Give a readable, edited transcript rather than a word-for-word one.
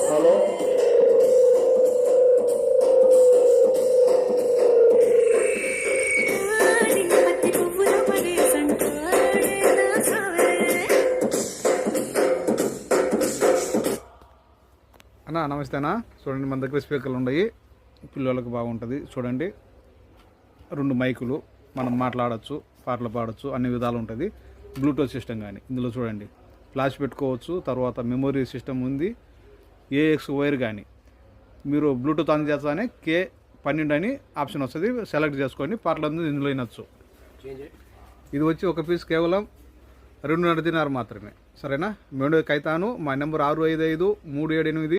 Hello అన్నా నమస్తే అన్న. చూడండి మన దగ్గర స్పీకర్లు ఉన్నాయి, పిల్లలకు బాగుంటుంది. చూడండి 2 మైకులు, మనం మాట్లాడచ్చు, పాటలు పాడచ్చు, అన్ని విధాలు ఉంటుంది. బ్లూటూత్ సిస్టమ్ కానీ ఇందులో చూడండి ఫ్లాష్ పెట్టుకోవచ్చు. తర్వాత మెమొరీ సిస్టమ్ ఉంది, ఏఎక్స్ వైర్ కానీ. మీరు బ్లూటూత్ ఆన్ చేస్తానే K12 అని ఆప్షన్ వస్తుంది, సెలెక్ట్ చేసుకొని పాటలు ఇందులో వినొచ్చు. ఇది వచ్చి ఒక పీస్ కేవలం 2.5 దినార్ మాత్రమే. సరేనా? మేడు కైతాను. మా నెంబర్ 6553783